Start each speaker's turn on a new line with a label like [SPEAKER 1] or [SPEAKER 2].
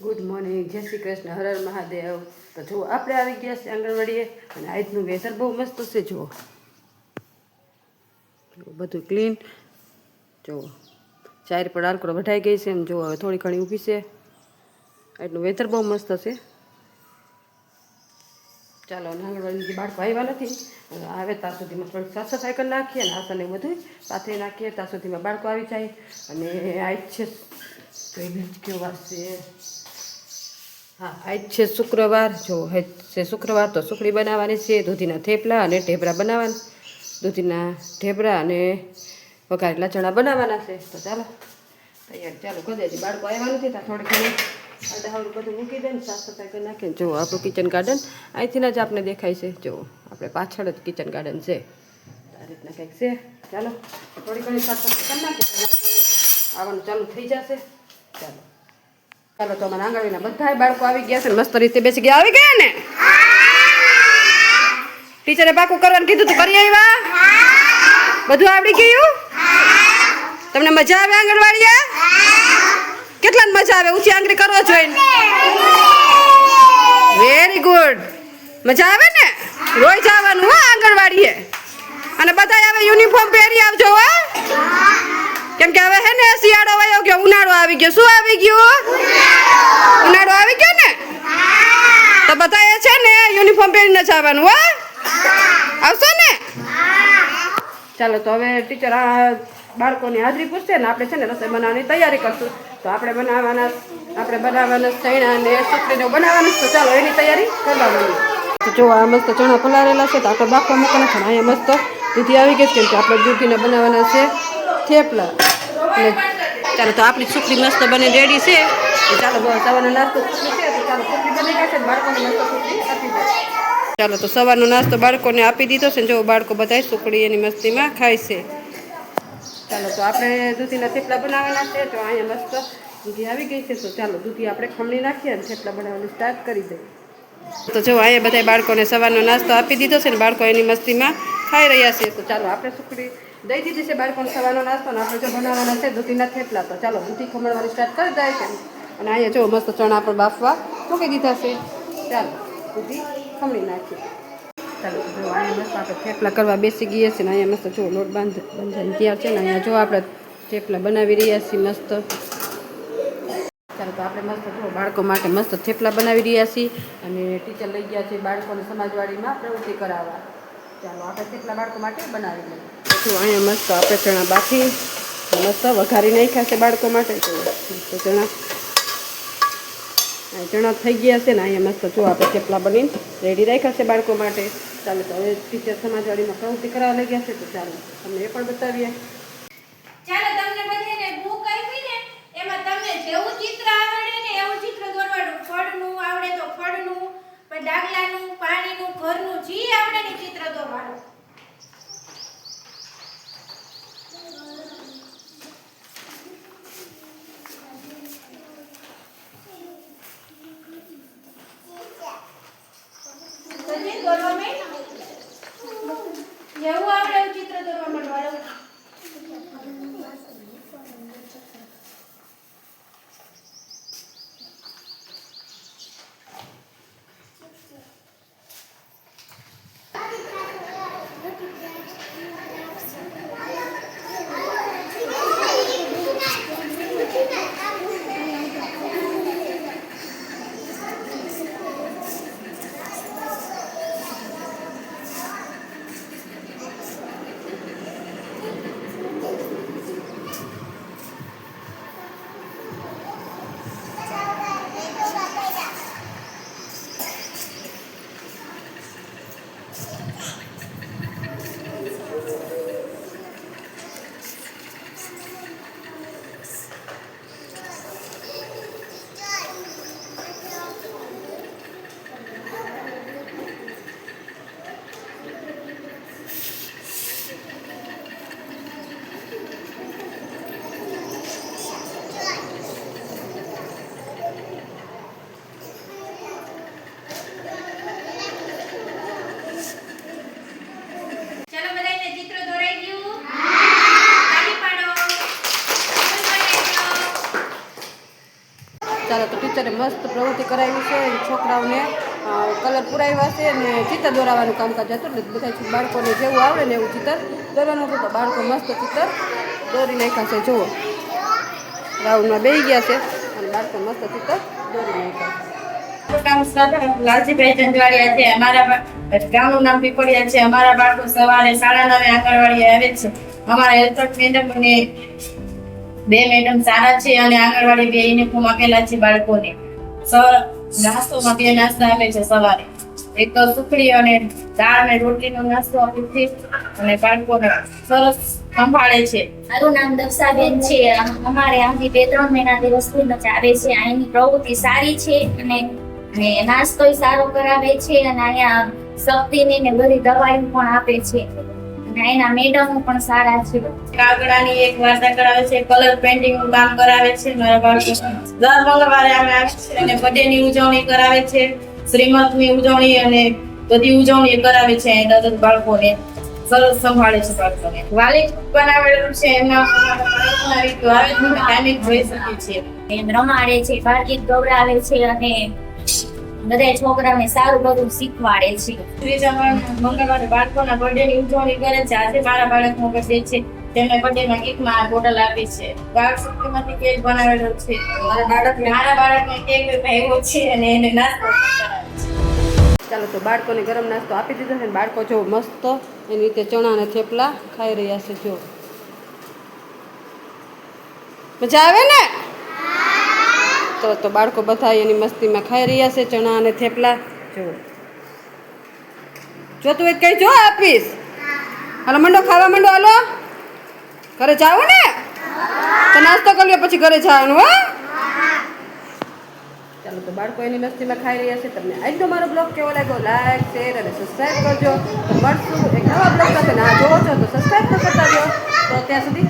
[SPEAKER 1] Good morning, જય શ્રી કૃષ્ણ, હર હર મહાદેવ. તો જુઓ આપણે આવી ગયા છે આંગણવાડીએ અને આજનું વેધર બહુ મસ્ત છે. જુઓ બધું ક્લીન. જુઓ ચાર પર આલકડો વઢાઈ ગઈ છે. એમ જુઓ હવે થોડી ઘણી ઊભી છે. આજનું વેધર બહુ મસ્ત છે. ચાલો આંગણવાડીથી બાળકો આવ્યા નથી, આવે ત્યાં સુધીમાં થોડીક સાફ સફાઈ કરી નાખીએ અને આસન એવું બધું પાથરી નાખીએ. ત્યાં સુધીમાં બાળકો આવી જાય. અને આજ છે કેવો વાર છે. હા, આજ છે શુક્રવાર. જો છે શુક્રવાર તો સુખડી બનાવવાની છે, દૂધીના થેપલા અને ઢેબરા બનાવવાના. દૂધીના ઢેબરા અને વઘારેલા ચણા બનાવવાના છે. તો ચાલો તૈયાર ચાલો કરી દે. બાળકો આવ્યા નથી ત્યાં થોડી ઘણી આડાહવડું બધું મૂકી દે ને સાફ સફાઈ કરી નાખીને. જુઓ આપણું કિચન ગાર્ડન અહીંથી જ આપણે દેખાય છે. જુઓ આપણે પાછળ જ કિચન ગાર્ડન છે. આ રીતના કંઈક છે. ચાલો થોડી ઘણી સાફ સફાઈ કરી નાખીએ. આવવાનું ચાલુ થઈ જશે. ચાલો ચાલો તો અમારા આંગણવાડીના બધા બાળકો આવી ગયા છે ને મસ્ત રીતે બેસી ગયા. આવી ગયા ને? ટીચરે પાકું કરવાનું કીધું તું કરી આવ્યા? બધું આવડી ગયું? તમને મજા આવે આંગણવાડીએ? કેટલાને મજા આવે? ઊંચી આંગળી કરો જોઈને. Very good. મજા આવે ને? રોજ જવાનું હો આંગણવાડીએ. અને બધા હવે યુનિફોર્મ પહેરી આવજો હો. કેમ કે હવે હે ને શિયાળો વયો ગયો, ઉનાળો આવી ગયો. શું આવી ગયું? ઉનાળો આવી ગયો ને? તો બધા છે ને યુનિફોર્મ પહેરીને જવાનું હો. આવશો ને? ચાલો તો હવે ટીચર આ બાળકોની હાજરી પૂછશે ને આપણે છે ને રસોઈ બનાવવાની તૈયારી કરશું. તો આપણે બનાવવાના ચણા અને સુખડીને બનાવવાનું. તો ચાલો એની તૈયારી કરવા માંડીએ. તો જો આ મસ્ત ચણા પલાળેલા છે તો આપણે બાફવા મૂકવાના છે. અહીંયા મસ્ત દૂધી આવી ગઈ છે કેમ કે આપણે દૂધીને બનાવવાના છે થેપલા. અને ચાલો તો આપણી સુખડી મસ્ત બની રેડી છે. ચાલો સવારનો નાસ્તો સુખડી છે. તો ચાલો સુખડી બની ગઈ છે ને બાળકોને મસ્ત સુખડી આપી દે. ચાલો તો સવારનો નાસ્તો બાળકોને આપી દીધો છે. જો બાળકો બધા સુખડી એની મસ્તીમાં ખાય છે. ચાલો તો આપણે દૂધીના થેપલા બનાવવાના છે. તો અહીંયા મસ્ત દૂધી આવી ગઈ છે. તો ચાલો દૂધી આપણે ખમણી નાખીએ અને થેપલા બનાવવાનું સ્ટાર્ટ કરી દઈએ. તો જો અહીંયા બધા બાળકોને સવારનો નાસ્તો આપી દીધો છે ને બાળકો એની મસ્તીમાં ખાઈ રહ્યા છે. તો ચાલો આપણે સુખડી દઈ દીધી છે બાળકોને સવારનો નાસ્તો. અને આપણે જો બનાવવાના છે દૂધીના થેપલા. તો ચાલો દૂધી ખમણવાની સ્ટાર્ટ કરી જાય છે. અને અહીંયા જો મસ્ત ચણા પણ બાફવા મૂકી દીધા છે. ચાલો દૂધી ખમણી નાખીએ. ચાલો જો અહીંયા મસ્ત આપણે થેપલા કરવા બેસી ગઈએ છીએ. ને અહીંયા મસ્ત જો લોટ બાંધવાની તૈયાર છે ને અહીંયા જો આપણે થેપલા બનાવી રહ્યા છીએ મસ્ત. ચાલો તો આપણે મસ્ત જો બાળકો માટે મસ્ત થેપલા બનાવી રહ્યા છીએ. અને ટીચર લઈ ગયા છે બાળકોને સમાજવાડીમાં પ્રવૃત્તિ કરાવવા. ચાલો આપણે થેપલા બાળકો માટે બનાવી લઈએ. તો અહીંયા મસ્ત આપણે ચણા બાફી મસ્ત વઘારી નાખ્યા છે બાળકો માટે. તો ચણા થઈ ગયા છે ને અહીંયા મસ્ત જો આપણે થેપલા બનીને રેડી રાખ્યા છે બાળકો માટે. ચાલો તો હવે ટીચર સમાજવાડીમાં પ્રવૃત્તિ કરાવવા લઈ ગયા છે. તો ચાલો તમને એ પણ બતાવીએ.
[SPEAKER 2] ચાલો તમને બધાને બુક આપી ને એમાં તમને જેવું ચિત્ર આવડે ને એવું ચિત્ર દોરવાનું. ફળનું આવડે તો ફળનું, પછી ડાગલાનું, પાણીનું, ઘરનું જે આવડે ને ચિત્ર દોરવાનું. જેવું આવડે એવું ચિત્ર દોરવા માંડવાનું.
[SPEAKER 1] છે ને મસ્ત પ્રવૃત્તિ કરાવી છે છોકરાઓને કલર પુરાવ્યા છે અને ચિત્ર દોરાવાનું કામકાજ હતું એટલે બધા બાળકોને જેવું આવડે ને એવું ચિત્ર દોરવાનું હતું તો બાળકો મસ્ત ચિત્ર દોરી નાખ્યા છે જુઓ રાઉન્ડમાં બેસી ગયા છે અને બાળકો મસ્ત ચિત્ર દોરી નાખ્યા છે.
[SPEAKER 3] લાલજીભાઈ ચંદવાડિયા છે. અમારા ગામનું નામ પીપળિયા છે. અમારા બાળકો સવારે 9:30 આંગણવાડી આવે છે. અમારા હેલ્થ મેડમ અને 2 મેડમ સારા છે અને આંગણવાડી 2 યુનિફોર્મ આપેલા છે બાળકોને. નાસ્તોમાં 2 નાસ્તા આપે છે સવારે. એક તો સુખડી અને દાળ અને રોટલીનો નાસ્તો આપે છે અને બાળકોને સરસ સંભાળે છે.
[SPEAKER 4] મારું નામ દક્ષાબેન છે. અમારે આથી 2-3 મહિનાથી વસ્તુ જ આવે છે. અહીંની પ્રવૃત્તિ સારી છે અને નાસ્તોય સારો કરાવે છે અને અહીંયા શક્તિની ને બધી દવાઈઓ પણ આપે છે અને અહીંના મેડમો પણ સારા છે.
[SPEAKER 3] કાગડાની એક વાર્તા કરાવે છે, કલર પેઇન્ટિંગ નું કામ કરાવે છે મારા બાળકો. દર મંગળવારે અમે આવે છે અને બર્થડે ની ઉજવણી કરાવે છે, શ્રીમતની ઉજવણી અને બધી ઉજવણી કરાવે છે. દરેક બાળકોને સરસ સંભાળે છે બાળકોને. વાલી બનાવેલું છે એમના આવે તો ટાઈમિંગ જોઈ શકીએ છીએ.
[SPEAKER 4] એમ રમાડે છે, બાળગીત ગવડાવે છે અને બધા છોકરાઓને સારું બધું શીખવાડે છે.
[SPEAKER 3] ત્રીજા મંગળવારે બાળકોના બર્થડે ની ઉજવણી કરે છે. આજે મારા બાળકનો બર્થડે છે, તેમને બર્થડે માં કેકમાં બોટલ આપી છે. બાળ શક્તિમાંથી કેક બનાવેલો છે. મારા બાળકને કેક ભાવ્યો છે અને એને નાસ્તો કરાવે છે.
[SPEAKER 1] ચાલો તો બાળકોને ગરમ નાસ્તો આપી દીધો છે ને બાળકો જો મસ્ત એની રીતે ચણા અને થેપલા ખાઈ રહ્યા છે. જો મજા આવે ને તો બાળકો બધા એની મસ્તીમાં ખાઈ રહ્યા છે ચણા અને થેપલા. જો તું એક કઈ જો આપીશ. હાલો મંડો ખાવા મંડો. હાલો ઘરે જાવું ને તો નાસ્તો કરી લો પછી ઘરે જવાનું. હો ચાલો તો બાળકો એની મસ્તીમાં ખાઈ રહ્યા છે. તમને આજનો મારો બ્લોગ કેવો લાગ્યો લાઈક શેર અને સબસ્ક્રાઈબ કરજો. તો મળશું એક નવા બ્લોગ સાથે. ના જોવો છો તો સબસ્ક્રાઈબ તો કરતા દો. તો ત્યાં સુધી